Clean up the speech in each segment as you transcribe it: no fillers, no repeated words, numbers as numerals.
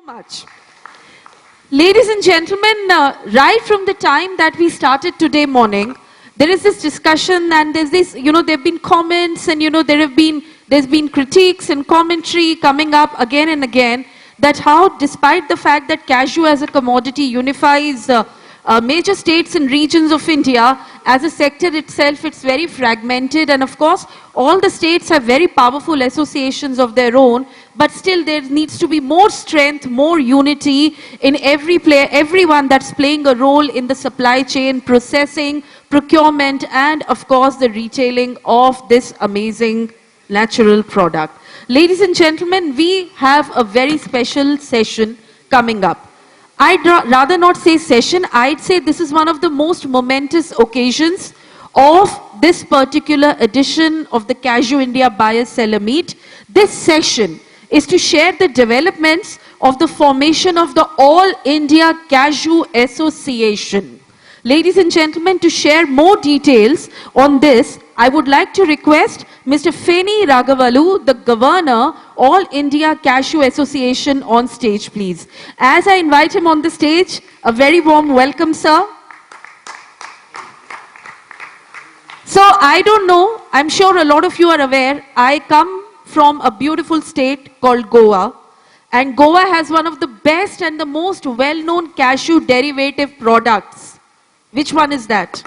Much. Ladies and gentlemen, right from the time that we started today morning, there is this discussion and there's this, there have been comments and, there's been critiques and commentary coming up again and again that how, despite the fact that cashew as a commodity unifies major states and regions of India, as a sector itself, it's very fragmented, and of course, all the states have very powerful associations of their own, but still there needs to be more strength, more unity in everyone that's playing a role in the supply chain, processing, procurement, and of course, the retailing of this amazing natural product. Ladies and gentlemen, we have a very special session coming up. I'd rather not say session, I'd say this is one of the most momentous occasions of this particular edition of the Cashew India Buyer-Seller Meet. This session is to share the developments of the formation of the All India Cashew Association. Ladies and gentlemen, to share more details on this, I would like to request Mr. Phani Raghavalu, the Governor, All India Cashew Association, on stage, please. As I invite him on the stage, a very warm welcome, sir. So, I don't know, I'm sure a lot of you are aware, I come from a beautiful state called Goa, and Goa has one of the best and the most well-known cashew derivative products. Which one is that?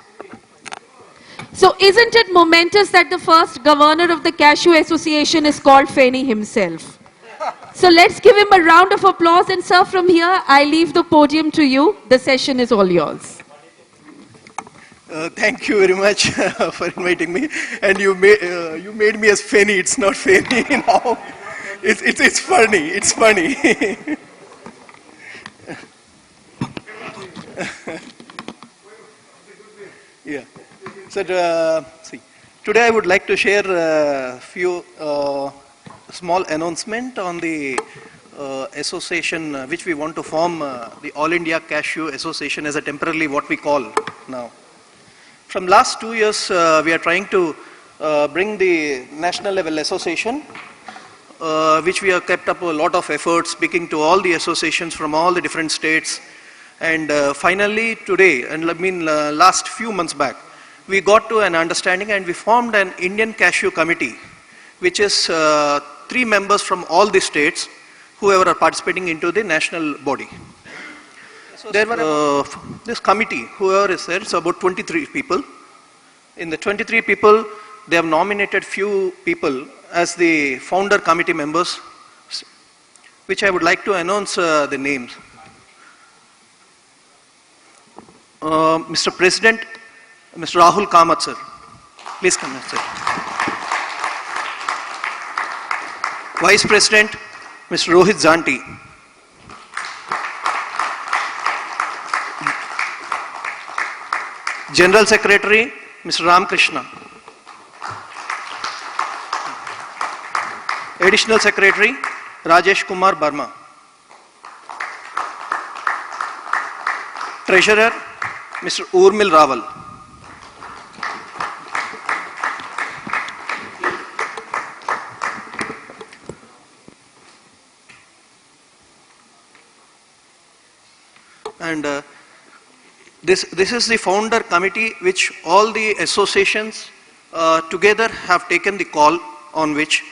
So isn't it momentous that the first governor of the Cashew Association is called Phani himself? So let's give him a round of applause, and sir, from here I leave the podium to you. The session is all yours. Thank you very much for inviting me. And you made me as Phani. It's not Phani now. It's funny. It's funny. Yeah. So today I would like to share a few small announcement on the association which we want to form, the All India Cashew Association, as a temporarily what we call now. From last 2 years, we are trying to bring the national level association, which we have kept up a lot of efforts, speaking to all the associations from all the different states. And finally today, and last few months back, we got to an understanding and we formed an Indian Cashew Committee, which is 3 members from all the states, whoever are participating into the national body. There were this committee, whoever is there, it's about 23 people. In the 23 people, they have nominated few people as the founder committee members, which I would like to announce the names. Mr. President, Mr. Rahul Kamath, sir. Please come here, sir. Vice President, Mr. Rohit Zantey. General Secretary, Mr. Ramkrishnan. Additional Secretary, Rajesh Kumar Barma. Treasurer, Mr. Urmil Raval. And this is the founder committee which all the associations together have taken the call, on which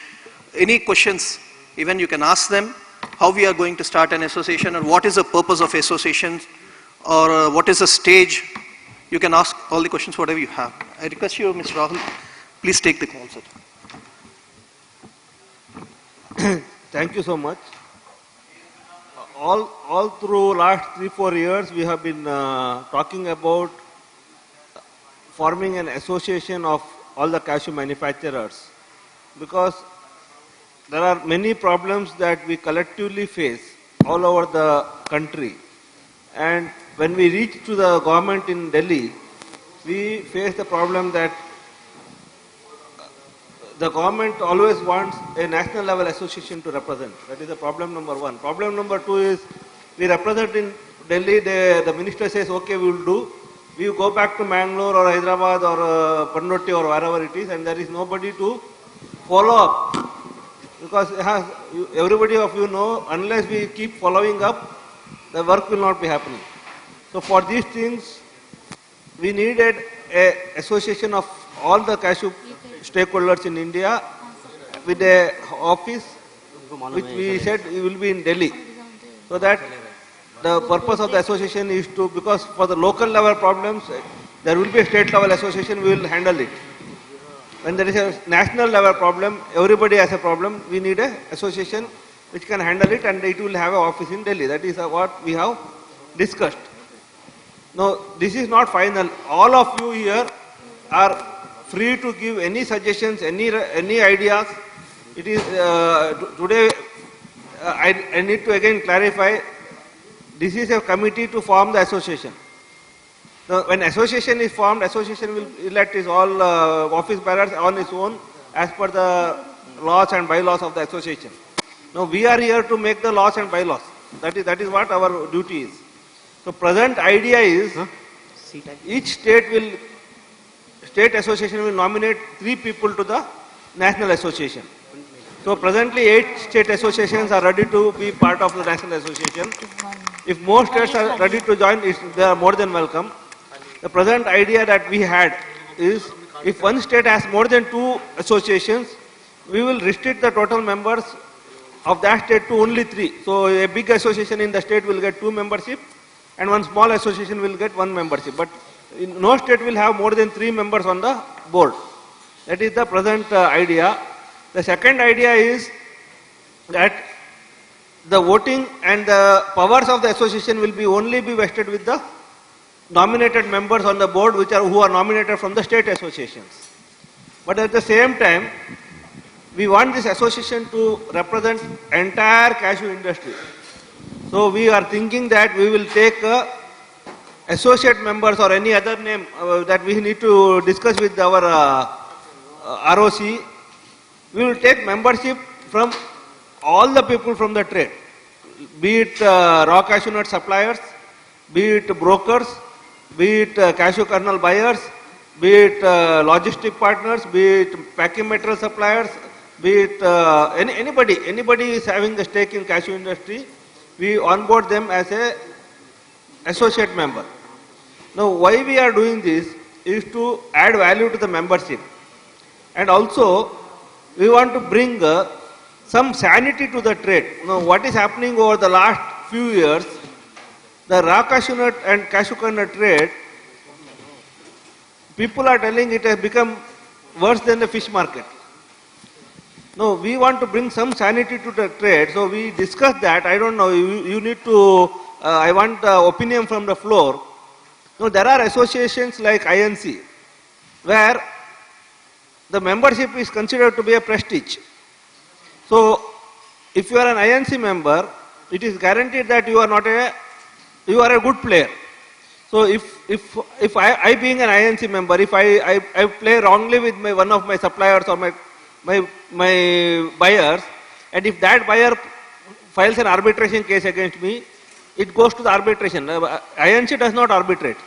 any questions, even you can ask them how we are going to start an association or what is the purpose of associations, or what is the stage. You can ask all the questions, whatever you have. I request you, Mr. Rahul, please take the call, sir. Thank you so much. All through last 3-4 years, we have been talking about forming an association of all the cashew manufacturers, because there are many problems that we collectively face all over the country. And when we reach to the government in Delhi, we face the problem that the government always wants a national level association to represent. That is the problem number 1. Problem number 2 is we represent in Delhi, the minister says, okay, we will do. We go back to Mangalore or Hyderabad or Pannotti or wherever it is, and there is nobody to follow up because everybody of you know, unless we keep following up, the work will not be happening. So for these things, we needed an association of all the cashew stakeholders in India with a office which we said it will be in Delhi. So that the purpose of the association is to, because for the local level problems, there will be a state level association, we will handle it. When there is a national level problem, everybody has a problem, we need an association which can handle it, and it will have an office in Delhi. That is what we have discussed. Now, this is not final. All of you here are free to give any suggestions, any ideas. It is today. I need to again clarify. This is a committee to form the association. Now, when association is formed, association will elect his all office bearers on its own as per the laws and bylaws of the association. Now, we are here to make the laws and bylaws. That is what our duty is. So, present idea is each state association will nominate 3 people to the national association. So, presently 8 state associations are ready to be part of the national association. If more states are ready to join, they are more than welcome. The present idea that we had is, if one state has more than 2 associations, we will restrict the total members of that state to only 3. So a big association in the state will get 2 membership and one small association will get 1 membership. But no state will have more than 3 members on the board. That is the present idea. The second idea is that the voting and the powers of the association will be only be vested with the nominated members on the board who are nominated from the state associations. But at the same time, we want this association to represent entire cashew industry. So we are thinking that we will take associate members or any other name that we need to discuss with our ROC. We will take membership from all the people from the trade, be it raw cashew nut suppliers, be it brokers, be it cashew kernel buyers, be it logistic partners, be it packing material suppliers, be it anybody is having a stake in cashew industry, we onboard them as a associate member. Now, why we are doing this is to add value to the membership, and also we want to bring some sanity to the trade. Now, what is happening over the last few years, the raw cashew nut and cashew kernel trade, people are telling it has become worse than the fish market. No, we want to bring some sanity to the trade, so we discussed that. I don't know, you need to, I want opinion from the floor. No, there are associations like INC, where the membership is considered to be a prestige. So, if you are an INC member, it is guaranteed that you are a good player. So, if I being an INC member, if I play wrongly with one of my suppliers or my buyers, and if that buyer files an arbitration case against me, it goes to the arbitration. INC does not arbitrate.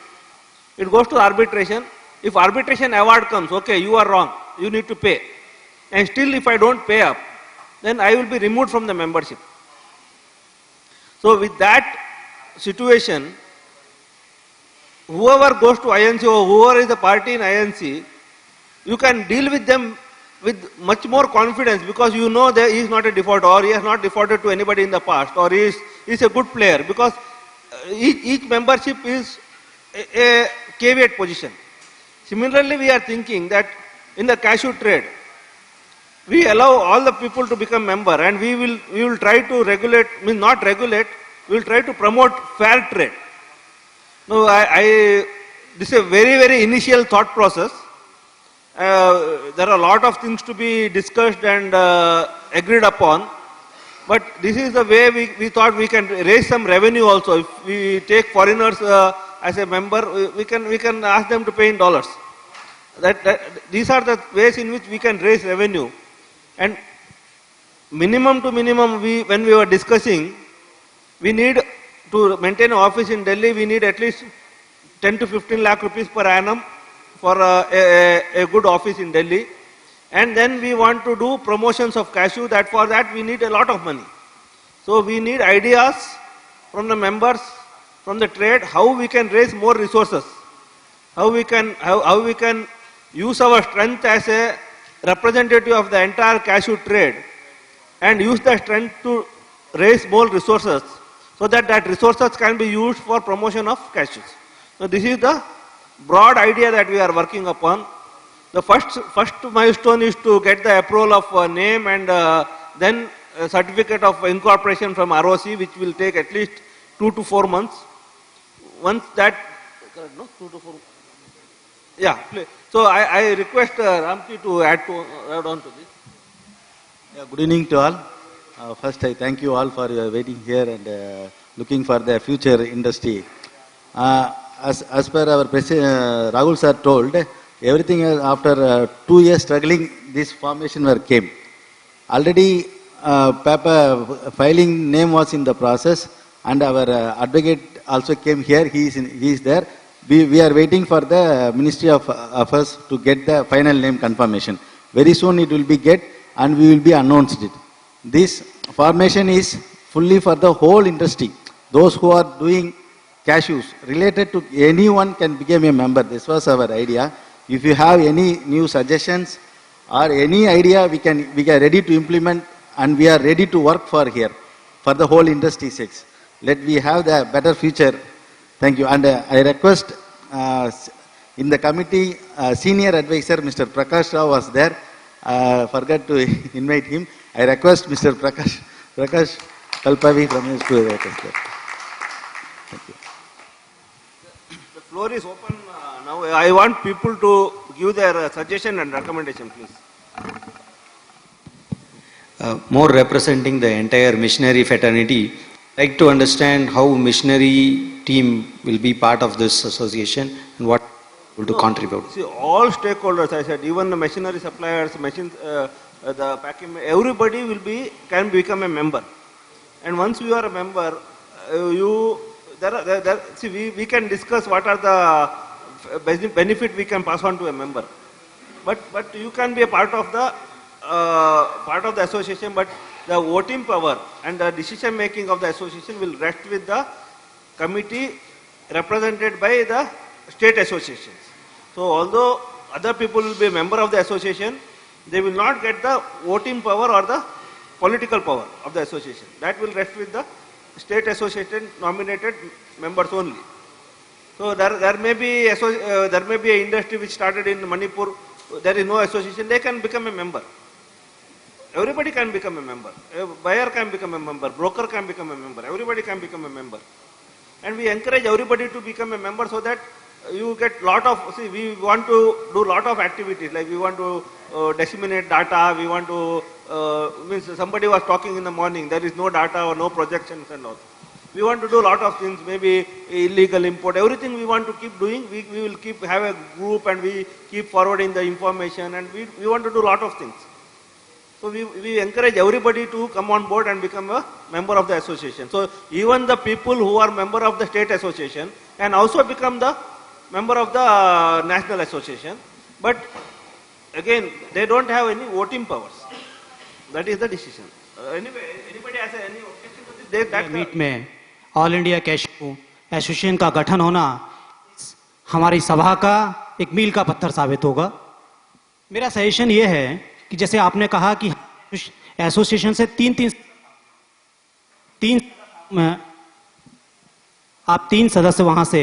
It goes to arbitration. If arbitration award comes, okay, you are wrong, you need to pay. And still if I don't pay up, then I will be removed from the membership. So with that situation, whoever goes to INC or whoever is the party in INC, you can deal with them with much more confidence, because you know that he is not a defaulter, or he has not defaulted to anybody in the past, or he is a good player, because each membership is a caveat position. Similarly, we are thinking that in the cashew trade, we allow all the people to become member, and we will try to regulate, means not regulate, we will try to promote fair trade. No, this is a very, very initial thought process. There are a lot of things to be discussed and agreed upon, but this is the way we thought we can raise some revenue also. If we take foreigners as a member, we can ask them to pay in dollars. These are the ways in which we can raise revenue. And minimum to minimum, when we were discussing, we need to maintain an office in Delhi, we need at least 10 to 15 lakh rupees per annum for a good office in Delhi. And then we want to do promotions of cashew. That for that we need a lot of money. So we need ideas from the members, from the trade, how we can raise more resources, how we can use our strength as a representative of the entire cashew trade and use the strength to raise more resources so that resources can be used for promotion of cashews. So this is the broad idea that we are working upon. The first milestone is to get the approval of a name and then a certificate of incorporation from ROC, which will take at least 2 to 4 months. Once that, no, 2 to 4. Yeah, please. So I request Ramki to add on to this. Yeah, good evening to all. First, I thank you all for your waiting here and looking for the future industry. As per our President Rahul sir told, everything after 2 years struggling, this formation came. Already paper filing name was in the process, and our advocate also came here. He is there. We are waiting for the Ministry of Affairs to get the final name confirmation. Very soon it will be get, and we will be announced it. This formation is fully for the whole industry. Those who are doing cashews related to anyone can become a member. This was our idea. If you have any new suggestions or any idea, we are ready to implement, and we are ready to work for here for the whole industry sakes. Let we have the better future. Thank you. And I request in the committee, senior advisor Mr. Prakash was there. Forgot to invite him. I request Mr. Prakash Kalbavi from his to request. Thank you. The floor is open now. I want people to give their suggestion and recommendation, please. More representing the entire missionary fraternity, like to understand how missionary team will be part of this association and what will to contribute. See, all stakeholders, I said, even the machinery suppliers, machines, the packing, everybody can become a member. And once you are a member, we can discuss what are the benefit we can pass on to a member. But you can be a part of the association, but the voting power and the decision making of the association will rest with the committee represented by the state associations. So although other people will be a member of the association, they will not get the voting power or the political power of the association. That will rest with the state association nominated members only. So there may be an industry which started in Manipur. There is no association. They can become a member. Everybody can become a member. A buyer can become a member. Broker can become a member. Everybody can become a member. And we encourage everybody to become a member so that you get we want to do lot of activities, like we want to disseminate data, we want to, somebody was talking in the morning, there is no data or no projections and all. We want to do lot of things, maybe illegal import, everything we want to keep doing, we will have a group and we keep forwarding the information, and we want to do lot of things. So we encourage everybody to come on board and become a member of the association. So even the people who are member of the state association can also become the member of the national association. But again, they don't have any voting powers. That is the decision. Anyway, anybody has any objection to this? That meet में all India cashew association का गठन होना हमारी सभा का एक मील का पत्थर साबित होगा. मेरा सजेशन ये है कि जैसे आपने कहा कि एसोसिएशन से आप 3 सदस्य वहां से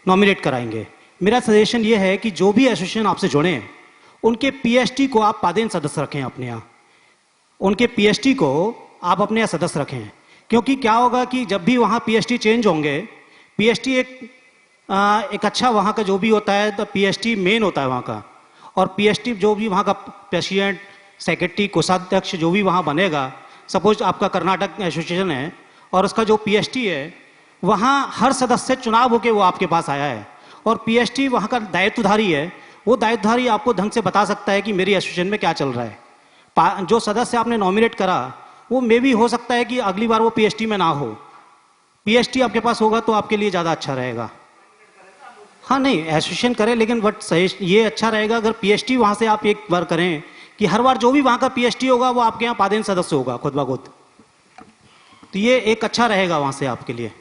नॉमिनेट कराएंगे. मेरा सजेशन ये है कि जो भी एसोसिएशन आपसे जुड़े उनके पीएसटी को आप पादेन सदस्य रखें अपने यहाँ. उनके पीएसटी को आप अपने यहाँ सदस्य रखें, क्योंकि क्या होगा कि जब भी वहाँ पीएसटी चेंज होंगे, पीएसटी एक अच्छा वहाँ का जो भी होता है तो पीएसटी मेन होता है वहाँ का, और पीएसटी जो भी वहाँ का प्रेसिडेंट, सेक्रेटरी, कोषाध्यक्ष जो भी वहाँ बनेगा, सपोज आपका कर्नाटक एसोसिएशन है और उसका जो पीएसटी है वहाँ हर सदस्य चुनाव होके वो आपके पास आया है, और पीएसटी वहाँ का दायित्वधारी है. वो दायित्वधारी आपको ढंग से बता सकता है कि मेरी एसोसिएशन में क्या चल रहा है. जो सदस्य आपने नॉमिनेट करा वो मे भी हो सकता है कि अगली बार वो पीएसटी में ना हो. पीएसटी आपके पास होगा तो आपके लिए ज़्यादा अच्छा रहेगा. हाँ नहीं, एसोसिएशन करें, लेकिन बट ये अच्छा रहेगा अगर पीएसटी वहाँ से आप एक बार करें कि हर बार जो भी वहां का पीएचटी होगा वो आपके यहाँ पादेन सदस्य होगा खुद ब खुद। तो ये एक अच्छा रहेगा वहां से आपके लिए।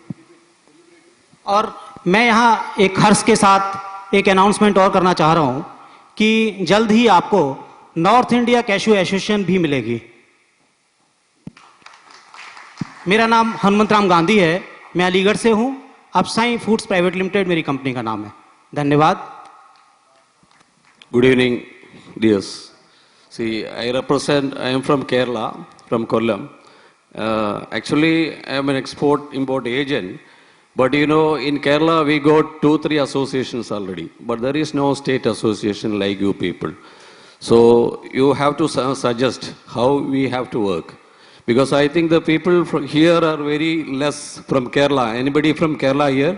और मैं यहाँ एक हर्ष के साथ एक अनाउंसमेंट और करना चाह रहा हूं कि जल्द ही आपको नॉर्थ इंडिया कैशू एसोसिएशन भी मिलेगी। मेरा नाम हनुमंत राम गांधी है, मैं अलीगढ़ से हूं। अपसाई फूड्स प्राइवेट लिमिटेड मेरी कंपनी का नाम है। धन्यवाद। Good evening, dears. See, I am from Kerala, from Kollam. Actually, I am an export-import agent. But you know, in Kerala, we got 2-3 associations already. But there is no state association like you people. So you have to suggest how we have to work. Because I think the people from here are very less from Kerala. Anybody from Kerala here?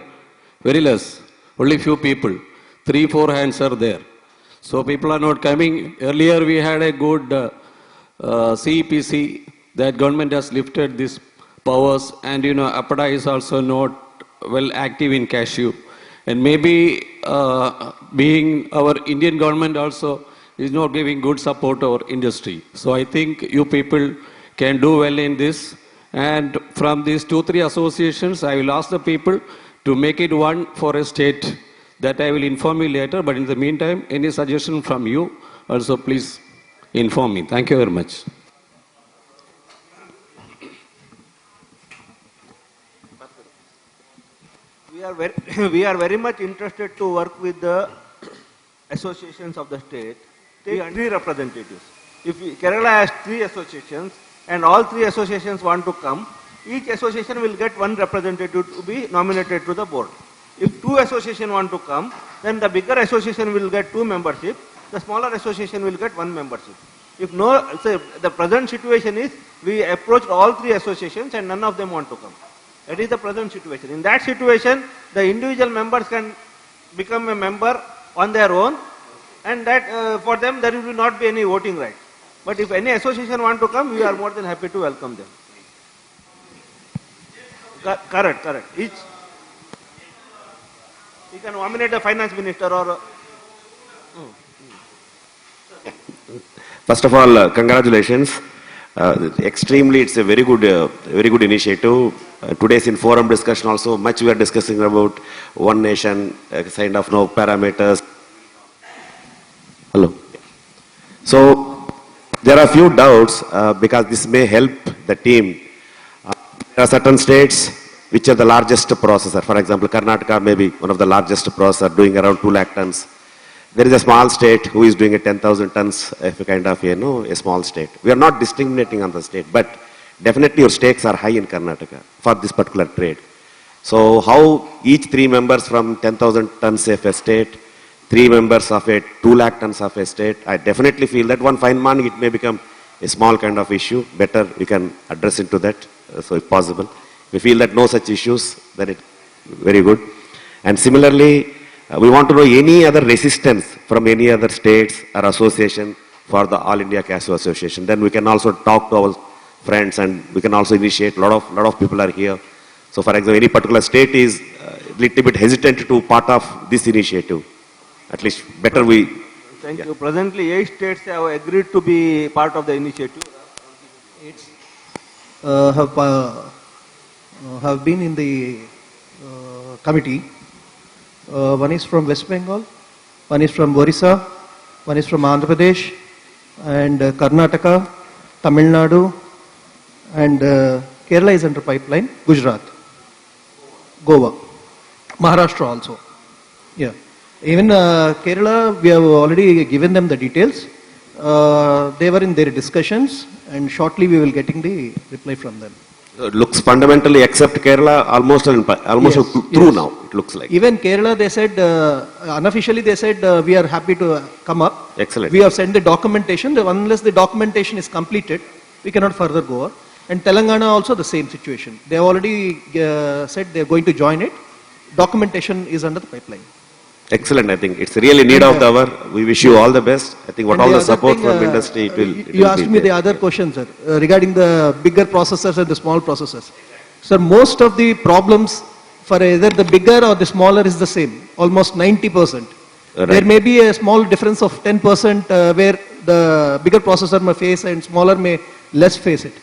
Very less. Only few people. 3-4 hands are there. So people are not coming. Earlier we had a good CEPC. That government has lifted these powers. And you know, APADA is also not well active in cashew. And maybe being our Indian government also is not giving good support to our industry. So I think you people can do well in this. And from these 2-3 associations, I will ask the people to make it one for a state. That I will inform you later. But in the meantime, any suggestion from you, also please inform me. Thank you very much. We are very much interested to work with the associations of the state. Take 3 representatives. If Kerala has 3 associations and all 3 associations want to come, each association will get 1 representative to be nominated to the board. If 2 associations want to come, then the bigger association will get 2 membership, the smaller association will get 1 membership. If no, say the present situation is we approached all 3 associations and none of them want to come. That is the present situation. In that situation, the individual members can become a member on their own, and that for them there will not be any voting right. But if any association want to come, we are more than happy to welcome them. Correct. Each you can nominate a finance minister or. First of all, congratulations. Extremely, it's a very good initiative. Today's in forum discussion also, much we are discussing about one nation, kind of no parameters. Hello. So, there are few doubts because this may help the team. There are certain states which are the largest processor. For example, Karnataka may be one of the largest processor, doing around 2 lakh tons. There is a small state who is doing a 10,000 tons, if a kind of, a small state. We are not discriminating on the state, but definitely your stakes are high in Karnataka for this particular trade. So how each 3 members from 10,000 tons of a state, 3 members of a 2 lakh tons of a state, I definitely feel that one fine morning it may become a small kind of issue. Better we can address into that, so if possible. If we feel that no such issues, then it's very good. And similarly, we want to know any other resistance from any other states or association for the All India Cashew Association. Then we can also talk to our friends and we can also initiate. Lot of people are here. So for example, any particular state is a little bit hesitant to part of this initiative. At least better we. Thank you. Presently, 8 states have agreed to be part of the initiative. Have been in the committee. One is from West Bengal, one is from Orissa, one is from Andhra Pradesh, and Karnataka, Tamil Nadu, and Kerala is under pipeline, Gujarat, Goa, Maharashtra also. Yeah. Even Kerala, we have already given them the details. They were in their discussions, and shortly we will getting the reply from them. It looks fundamentally, except Kerala, almost through now, it looks like. Even Kerala, they said, unofficially they said, we are happy to come up. Excellent. We have sent the documentation. Unless the documentation is completed, we cannot further go on. And Telangana also the same situation. They have already said they are going to join it. Documentation is under the pipeline. Excellent, I think. It's really need of the hour. We wish you all the best. I think what all the support from industry, it will You asked me the other question, sir, regarding the bigger processors and the small processors. Sir, most of the problems for either the bigger or the smaller is the same, almost 90%. Right. There may be a small difference of 10% where the bigger processor may face and smaller may less face it.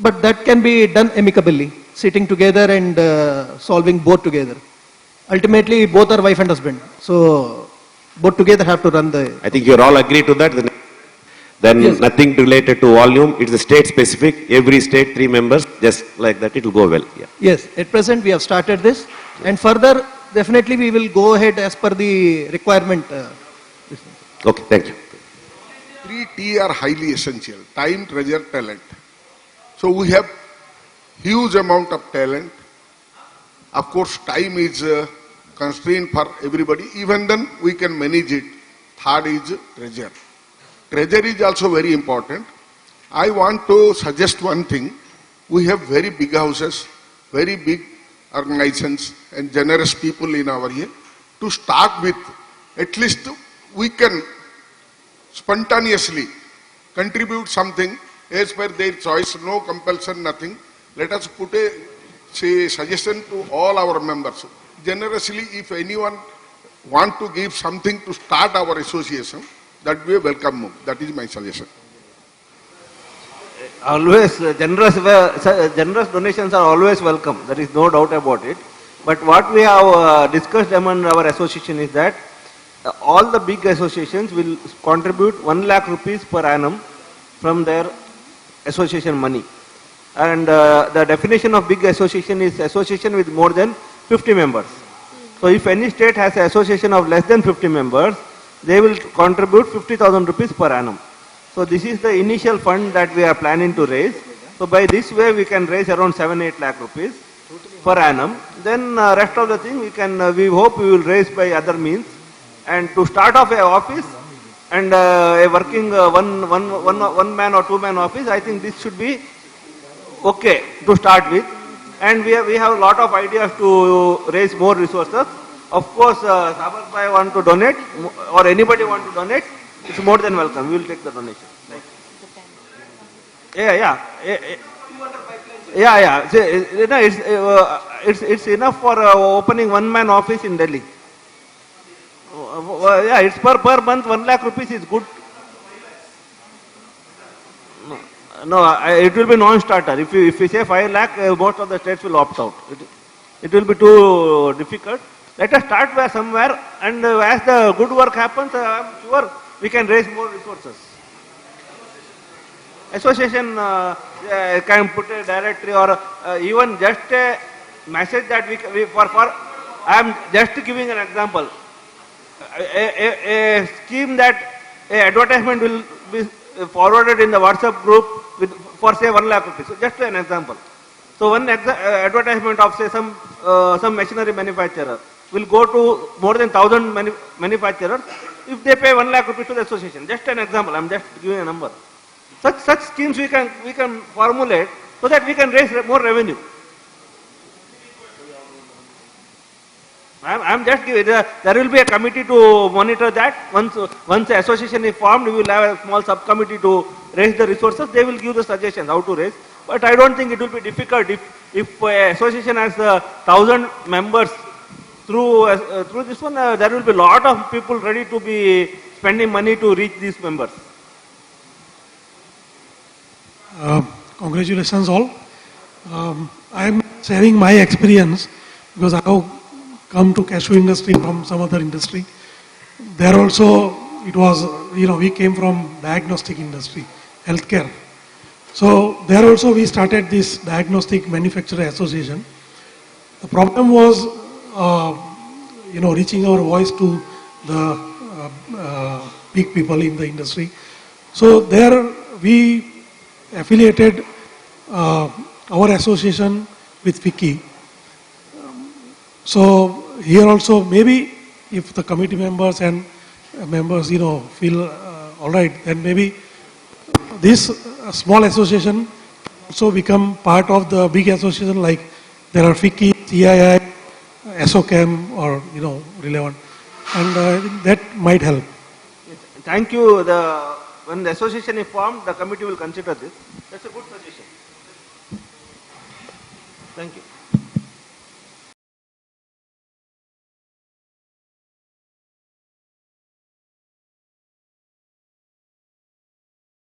But that can be done amicably, sitting together and solving both together. Ultimately, both are wife and husband. So, both together have to run the... I think you all agree to that. Then Yes. nothing related to volume. It's a state specific. Every state, 3 members, just like that, it will go well. Yeah. Yes, at present we have started this, and further, definitely we will go ahead as per the requirement. Okay, thank you. 3 T are highly essential: time, treasure, talent. So we have huge amount of talent. Of course, time is a constraint for everybody. Even then, we can manage it. Third is treasure. Treasure is also very important. I want to suggest one thing. We have very big houses, very big organizations and generous people in our here. To start with, at least we can spontaneously contribute something as per their choice, no compulsion, nothing. Let us put a suggestion to all our members. Generously, if anyone want to give something to start our association, that be a welcome move. That is my suggestion. Always generous donations are always welcome. There is no doubt about it. But what we have discussed among our association is that all the big associations will contribute 1 lakh rupees per annum from their association money. And the definition of big association is association with more than 50 members. So if any state has an association of less than 50 members, they will contribute 50,000 rupees per annum. So this is the initial fund that we are planning to raise. So by this way we can raise around 7-8 lakh rupees per annum. Then rest of the thing we hope we will raise by other means. And to start off an office and a working one man or 2 man office, I think this should be okay to start with. And we have a lot of ideas to raise more resources. Of course, Sabak Bhai want to donate or anybody want to donate, it's more than welcome. We will take the donation. Yeah. It's enough for opening 1 man office in Delhi. Yeah, it's per month 1 lakh rupees is good. No, it will be non-starter. If we say 5 lakh, most of the states will opt out. It will be too difficult. Let us start by somewhere, and as the good work happens, I am sure we can raise more resources. Association can put a directory or even just a message that I am just giving an example. A scheme that a advertisement will be forwarded in the WhatsApp group for say 1 lakh rupees. So just an example. So one advertisement of say some machinery manufacturer will go to more than 1,000 manufacturers if they pay 1 lakh rupees to the association. Just an example. I am just giving a number. Such schemes we can formulate so that we can raise more revenue. I am just giving. There will be a committee to monitor that. Once the association is formed, we will have a small subcommittee to raise the resources. They will give the suggestions how to raise. But I don't think it will be difficult if an association has 1,000 members. Through this one, there will be a lot of people ready to be spending money to reach these members. Congratulations all. I am sharing my experience because I have come to cashew industry from some other industry. There also it was, we came from diagnostic industry, healthcare. So there also we started this diagnostic manufacturer association. The problem was, reaching our voice to the big people in the industry. So there we affiliated our association with FICCI. So here also maybe if the committee members and members feel all right, then maybe this small association also become part of the big association, like there are FICCI, CII, SOCAM or relevant, and I think that might help. Thank you. When the association is formed, the committee will consider this. That's a good suggestion. Thank you.